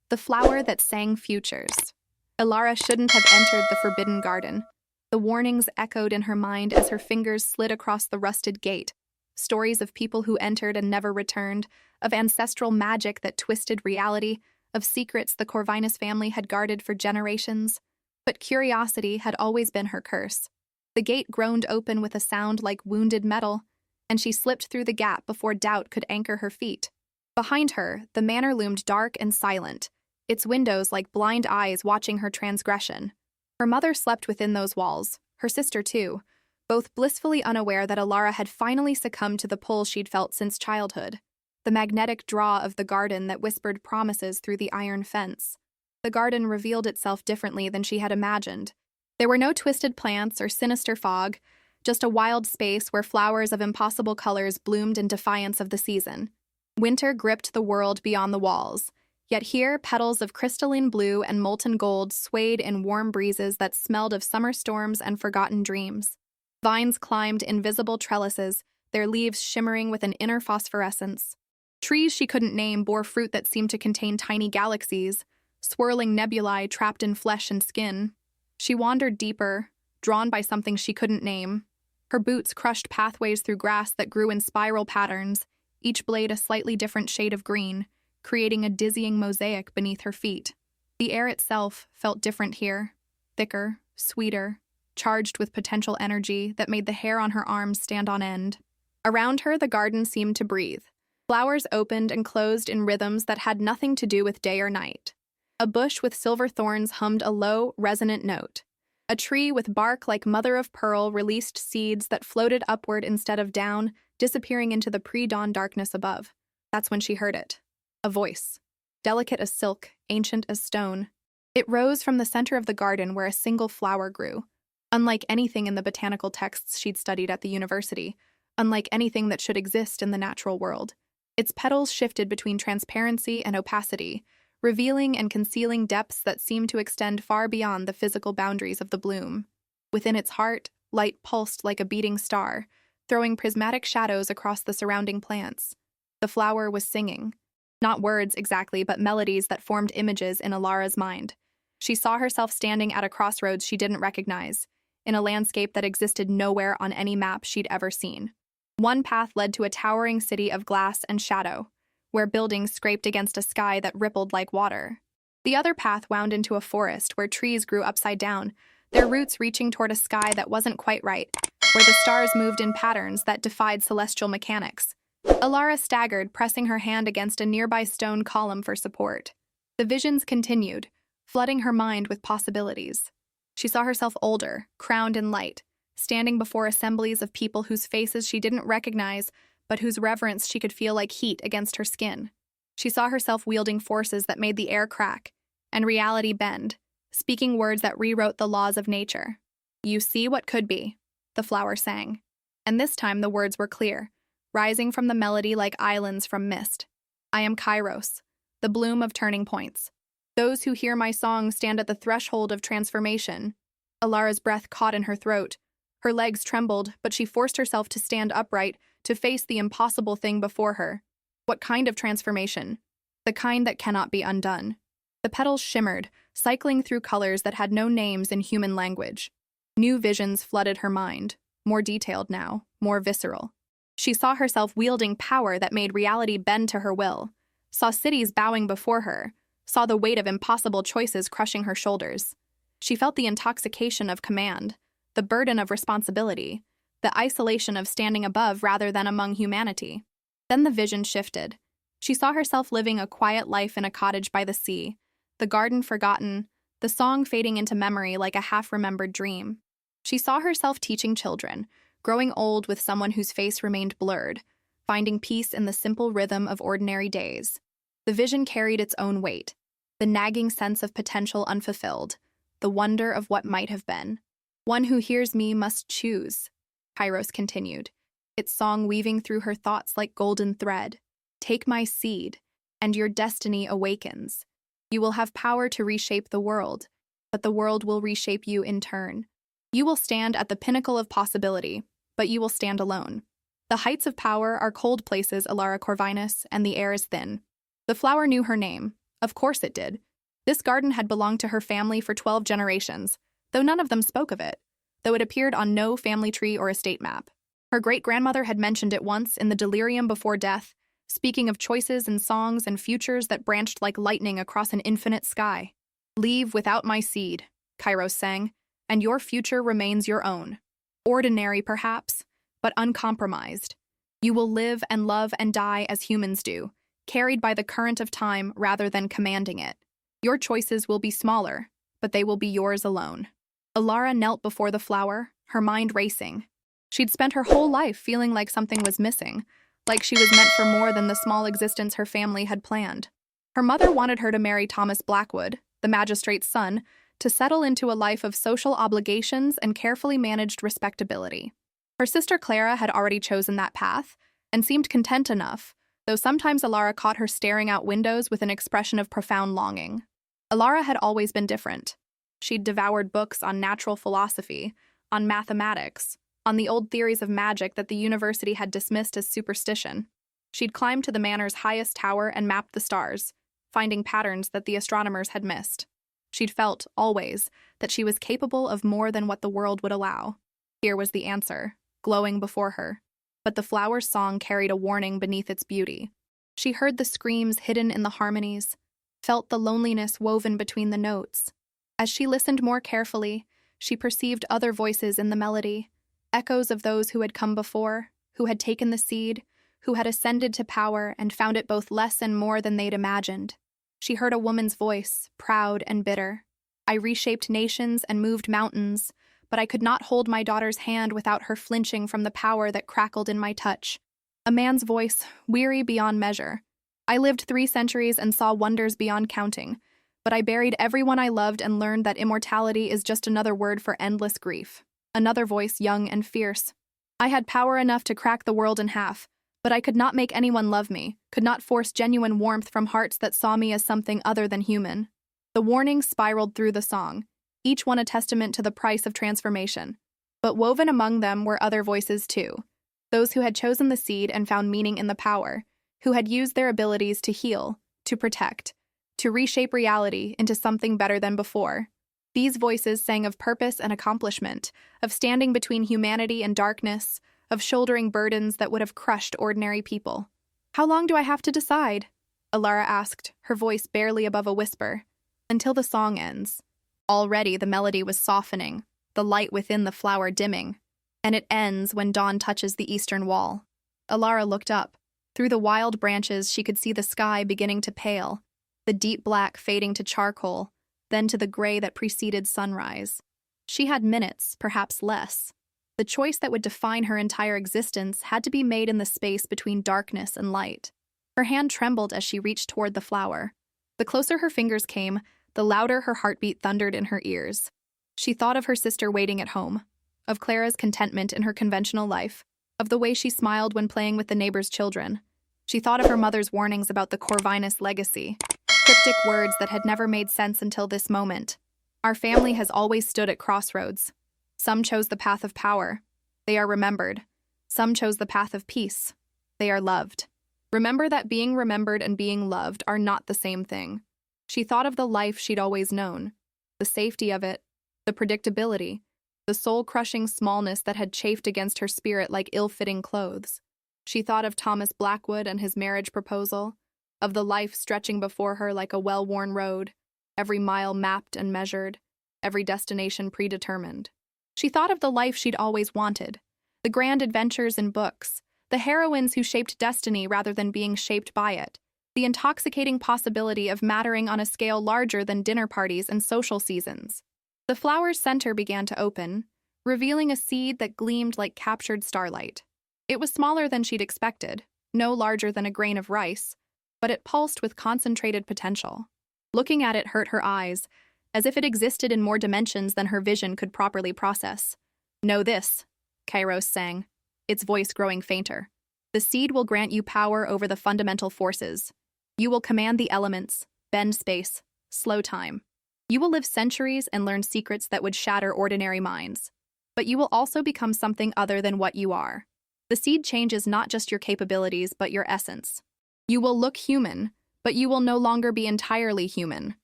the flower that sang futures. Ilara shouldn't have entered the forbidden garden. The warnings echoed in her mind as her fingers slid across the rusted gate. Stories of people who entered and never returned, of ancestral magic that twisted reality, of secrets the Corvinus family had guarded for generations. But curiosity had always been her curse. The gate groaned open with a sound like wounded metal, and she slipped through the gap before doubt could anchor her feet. Behind her, the manor loomed dark and silent, its windows like blind eyes watching her transgression. Her mother slept within those walls, her sister too, both blissfully unaware that Ilara had finally succumbed to the pull she'd felt since childhood. The magnetic draw of the garden that whispered promises through the iron fence. The garden revealed itself differently than she had imagined. There were no twisted plants or sinister fog, just a wild space where flowers of impossible colors bloomed in defiance of the season. Winter gripped the world beyond the walls, yet here petals of crystalline blue and molten gold swayed in warm breezes that smelled of summer storms and forgotten dreams. Vines climbed invisible trellises, their leaves shimmering with an inner phosphorescence. Trees she couldn't name bore fruit that seemed to contain tiny galaxies, swirling nebulae trapped in flesh and skin. She wandered deeper, drawn by something she couldn't name. Her boots crushed pathways through grass that grew in spiral patterns, each blade a slightly different shade of green, creating a dizzying mosaic beneath her feet. The air itself felt different here, thicker, sweeter, charged with potential energy that made the hair on her arms stand on end. Around her, the garden seemed to breathe. Flowers opened and closed in rhythms that had nothing to do with day or night. A bush with silver thorns hummed a low, resonant note. A tree with bark like mother of pearl released seeds that floated upward instead of down, disappearing into the pre-dawn darkness above. That's when she heard it. A voice. Delicate as silk, ancient as stone. It rose from the center of the garden where a single flower grew. Unlike anything in the botanical texts she'd studied at the university, unlike anything that should exist in the natural world. Its petals shifted between transparency and opacity, revealing and concealing depths that seemed to extend far beyond the physical boundaries of the bloom. Within its heart, light pulsed like a beating star, throwing prismatic shadows across the surrounding plants. The flower was singing. Not words exactly, but melodies that formed images in Ilara's mind. She saw herself standing at a crossroads she didn't recognize, in a landscape that existed nowhere on any map she'd ever seen. One path led to a towering city of glass and shadow, where buildings scraped against a sky that rippled like water. The other path wound into a forest where trees grew upside down, their roots reaching toward a sky that wasn't quite right, where the stars moved in patterns that defied celestial mechanics. Ilara staggered, pressing her hand against a nearby stone column for support. The visions continued, flooding her mind with possibilities. She saw herself older, crowned in light, standing before assemblies of people whose faces she didn't recognize, but whose reverence she could feel like heat against her skin. She saw herself wielding forces that made the air crack and reality bend, speaking words that rewrote the laws of nature. "You see what could be," the flower sang. And this time the words were clear, rising from the melody like islands from mist. "I am Kairos, the bloom of turning points. Those who hear my song stand at the threshold of transformation." Ilara's breath caught in her throat. Her legs trembled, but she forced herself to stand upright, to face the impossible thing before her. What kind of transformation? The kind that cannot be undone. The petals shimmered, cycling through colors that had no names in human language. New visions flooded her mind, more detailed now, more visceral. She saw herself wielding power that made reality bend to her will, saw cities bowing before her, saw the weight of impossible choices crushing her shoulders. She felt the intoxication of command, the burden of responsibility, the isolation of standing above rather than among humanity. Then the vision shifted. She saw herself living a quiet life in a cottage by the sea, the garden forgotten, the song fading into memory like a half-remembered dream. She saw herself teaching children, growing old with someone whose face remained blurred, finding peace in the simple rhythm of ordinary days. The vision carried its own weight, the nagging sense of potential unfulfilled, the wonder of what might have been. "One who hears me must choose," Kairos continued, its song weaving through her thoughts like golden thread. "Take my seed, and your destiny awakens. You will have power to reshape the world, but the world will reshape you in turn. You will stand at the pinnacle of possibility, but you will stand alone. The heights of power are cold places, Ilara Corvinus, and the air is thin." The flower knew her name, Of course it did. This garden had belonged to her family for 12 generations, though none of them spoke of it, though it appeared on no family tree or estate map. Her great-grandmother had mentioned it once in the delirium before death, speaking of choices and songs and futures that branched like lightning across an infinite sky. "Leave without my seed," Kairos sang, "and your future remains your own. Ordinary, perhaps, but uncompromised. You will live and love and die as humans do, carried by the current of time rather than commanding it. Your choices will be smaller, but they will be yours alone." Alara knelt before the flower, her mind racing. She'd spent her whole life feeling like something was missing, like she was meant for more than the small existence her family had planned. Her mother wanted her to marry Thomas Blackwood, the magistrate's son, to settle into a life of social obligations and carefully managed respectability. Her sister Clara had already chosen that path and seemed content enough, though sometimes Alara caught her staring out windows with an expression of profound longing. Alara had always been different. She'd devoured books on natural philosophy, on mathematics, on the old theories of magic that the university had dismissed as superstition. She'd climbed to the manor's highest tower and mapped the stars, finding patterns that the astronomers had missed. She'd felt, always, that she was capable of more than what the world would allow. Here was the answer, glowing before her. But the flower's song carried a warning beneath its beauty. She heard the screams hidden in the harmonies, felt the loneliness woven between the notes. As she listened more carefully, she perceived other voices in the melody, echoes of those who had come before, who had taken the seed, who had ascended to power and found it both less and more than they'd imagined. She heard a woman's voice, proud and bitter. "I reshaped nations and moved mountains, but I could not hold my daughter's hand without her flinching from the power that crackled in my touch." A man's voice, weary beyond measure. "I lived 3 centuries and saw wonders beyond counting, but I buried everyone I loved and learned that immortality is just another word for endless grief." Another voice, young and fierce. "I had power enough to crack the world in half, but I could not make anyone love me, could not force genuine warmth from hearts that saw me as something other than human." The warnings spiraled through the song, each one a testament to the price of transformation. But woven among them were other voices too, those who had chosen the seed and found meaning in the power, who had used their abilities to heal, to protect, to reshape reality into something better than before. These voices sang of purpose and accomplishment, of standing between humanity and darkness, of shouldering burdens that would have crushed ordinary people. "How long do I have to decide?" Alara asked, her voice barely above a whisper. "Until the song ends." Already the melody was softening, the light within the flower dimming, and it ends when dawn touches the eastern wall. Alara looked up. Through the wild branches she could see the sky beginning to pale, the deep black fading to charcoal, then to the gray that preceded sunrise. She had minutes, perhaps less. The choice that would define her entire existence had to be made in the space between darkness and light. Her hand trembled as she reached toward the flower. The closer her fingers came, the louder her heartbeat thundered in her ears. She thought of her sister waiting at home, of Clara's contentment in her conventional life, of the way she smiled when playing with the neighbor's children. She thought of her mother's warnings about the Corvinus legacy, cryptic words that had never made sense until this moment. "Our family has always stood at crossroads. Some chose the path of power. They are remembered. Some chose the path of peace. They are loved. Remember that being remembered and being loved are not the same thing." She thought of the life she'd always known, the safety of it, the predictability, the soul-crushing smallness that had chafed against her spirit like ill-fitting clothes. She thought of Thomas Blackwood and his marriage proposal, of the life stretching before her like a well-worn road, every mile mapped and measured, every destination predetermined. She thought of the life she'd always wanted, the grand adventures in books, the heroines who shaped destiny rather than being shaped by it, the intoxicating possibility of mattering on a scale larger than dinner parties and social seasons. The flower's center began to open, revealing a seed that gleamed like captured starlight. It was smaller than she'd expected, no larger than a grain of rice, but it pulsed with concentrated potential. Looking at it hurt her eyes, as if it existed in more dimensions than her vision could properly process. "Know this," Kairos sang, its voice growing fainter. "The seed will grant you power over the fundamental forces. You will command the elements, bend space, slow time. You will live centuries and learn secrets that would shatter ordinary minds. But you will also become something other than what you are. The seed changes not just your capabilities, but your essence. You will look human, But you will no longer be entirely human.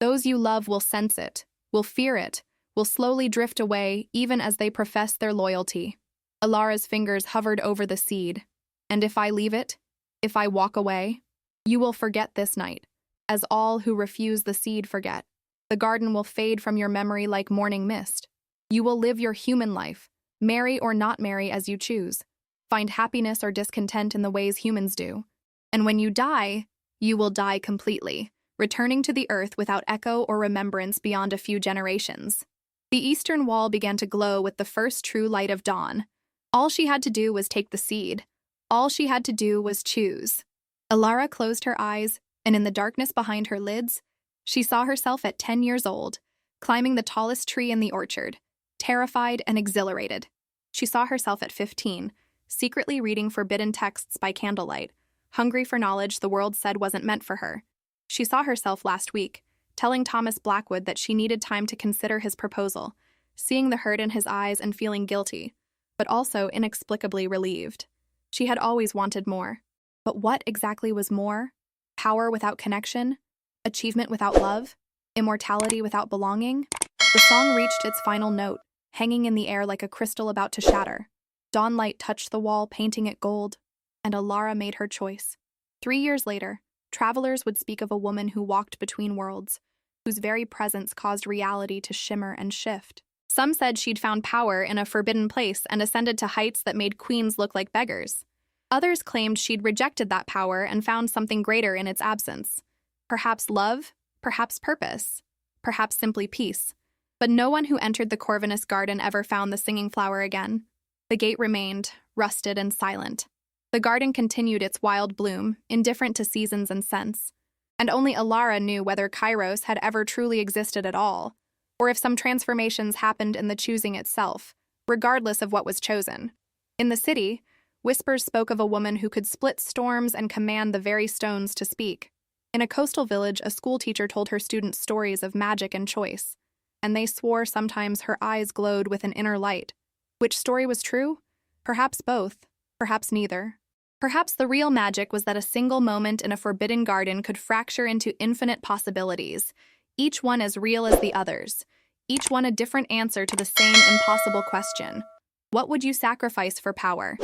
Those you love will sense it, will fear it, will slowly drift away even as they profess their loyalty. Alara's fingers hovered over the seed. And if I leave it, if I walk away, you will forget this night, as all who refuse the seed forget. The garden will fade from your memory like morning mist. You will live your human life, marry or not marry as you choose, find happiness or discontent in the ways humans do. And when you die, you will die completely, returning to the earth without echo or remembrance beyond a few generations. The eastern wall began to glow with the first true light of dawn. All she had to do was take the seed. All she had to do was choose. Alara closed her eyes, and in the darkness behind her lids, she saw herself at 10 years old, climbing the tallest tree in the orchard, terrified and exhilarated. She saw herself at 15, secretly reading forbidden texts by candlelight, hungry for knowledge the world said wasn't meant for her. She saw herself last week, telling Thomas Blackwood that she needed time to consider his proposal, seeing the hurt in his eyes and feeling guilty, but also inexplicably relieved. She had always wanted more. But what exactly was more? Power without connection? Achievement without love? Immortality without belonging? The song reached its final note, hanging in the air like a crystal about to shatter. Dawnlight touched the wall, painting it gold, and Alara made her choice. 3 years later, travelers would speak of a woman who walked between worlds, whose very presence caused reality to shimmer and shift. Some said she'd found power in a forbidden place and ascended to heights that made queens look like beggars. Others claimed she'd rejected that power and found something greater in its absence. Perhaps love, perhaps purpose, perhaps simply peace. But no one who entered the Corvinus garden ever found the singing flower again. The gate remained, rusted and silent. The garden continued its wild bloom, indifferent to seasons and scents. And only Alara knew whether Kairos had ever truly existed at all, or if some transformations happened in the choosing itself, regardless of what was chosen. In the city, whispers spoke of a woman who could split storms and command the very stones to speak. In a coastal village, a schoolteacher told her students stories of magic and choice, and they swore sometimes her eyes glowed with an inner light. Which story was true? Perhaps both, perhaps neither. Perhaps the real magic was that a single moment in a forbidden garden could fracture into infinite possibilities, each one as real as the others, each one a different answer to the same impossible question. What would you sacrifice for power?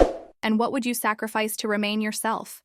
And what would you sacrifice to remain yourself?